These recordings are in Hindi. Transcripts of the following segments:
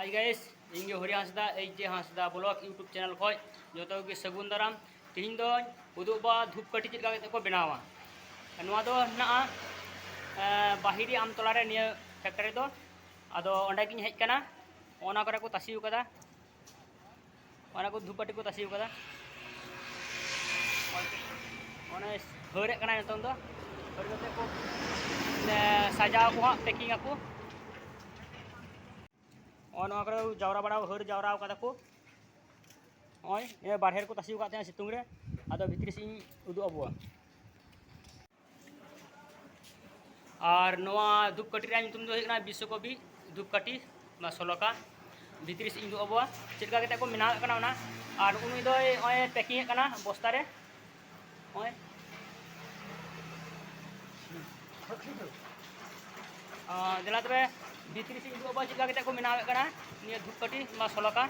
हाय गाइस इंगे हरि हांसदा जे हांसदा ब्लॉग यूट्यूब चैनल खoj जो गे सगुन दाराम तीन दो उदुबा धूपकाठी चेक काते को बनावा नोआ दो ना बाहिरी आमतला रे निया फैक्ट्री दो आदो ओंडे गिन हेज कना ओना करे को तासिउ कदा ओना को धूपकाठी को तासिउ कदा ओने हरे कना नतों दो हर कते को सजाव को पैकिंग ako और जावरा बड़ा हर जावरा कदा को बाहर को तासी का सितुंग रे आदो भितरी से उदू अबुआ और नोआ धूपकाठी रे तुम दो हेना विश्वकवि धूपकाठी मा सलोका भितरी से उदू अबुआ चेका कते को मिना कना ओना और उनी दो पैकिंग कना बस्ता रे दिला तबे भितरी से उदू अबुआ चेका कते को मिना कना निया धूपकाठी मा सलोका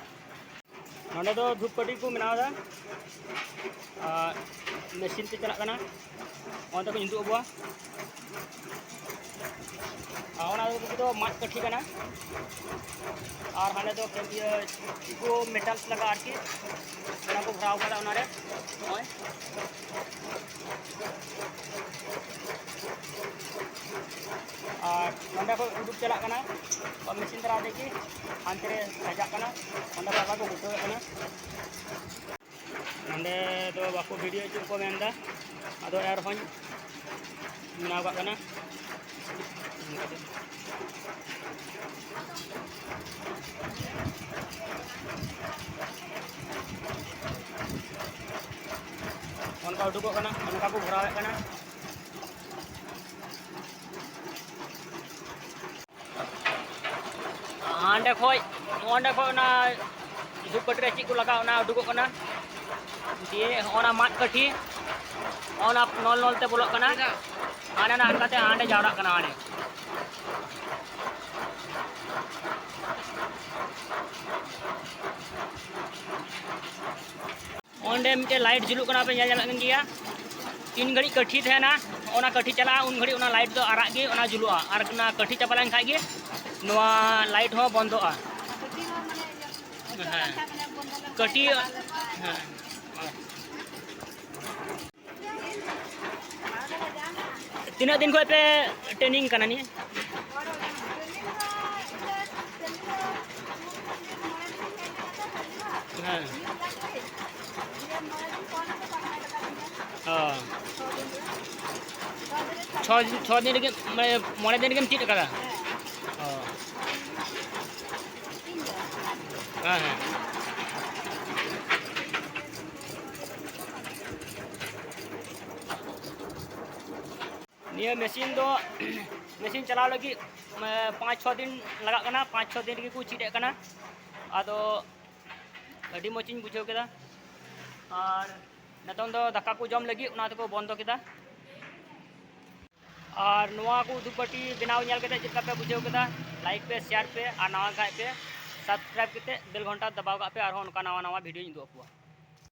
नोडे दो धूपकाठी को मिनादा मेसिन ते चला कना ओन तक इंदु अबुआ ओना दो माट काठी कना और हाने दो को मेटल्स लगा आरकी ओना को भराव करा ओना रे ओय और नोडे को उदुक चला कना और मेसिन दरा देखी हानते रे सजा कना ओना बाबा को गुतो कना नोडे दो बाको वीडियो चु को मेंदा आदो एर होन मिनाव कना उनका उडुको कना उनका को भरावे कना आंडे खो ना धूपकाठी रे ची को लगा ओना उडुको कना दिए ओना माट काठी ओना नल नल ते बोलो कना आने ना हनकाते आंडे जावरा कना आने ओंडे मिटे लाइट जुलुक कना पे नेल गया तीन घड़ी काठी थे ना ओना काठी चला उन घड़ी ओना लाइट दो आराग गे ओना जुलुआ और ना काठी चपा लेन खागे नोआ लाइट हो बंदोआ काठी तीना दिन को पे ट्रेनिंग कना नि छः दिन के मोड़े दिन के चीट कदा हाँ हाँ निया मशीन दो मशीन चलाव लगी 5-6 दिन लगा 5-6 दिन को चीटे कना आदो अड़ी मोचिन बुझाव केदा और नतों दो दाका को जम लगी उना तको बंद केदा और नोआ को धूपकाठी बनाव नेल केते चिका पे बुझाव केदा लाइक पे शेयर पे और नवा गाय पे सब्सक्राइब केते बेल घंटा दबाव का पे और उनका नवा नवा वीडियो दो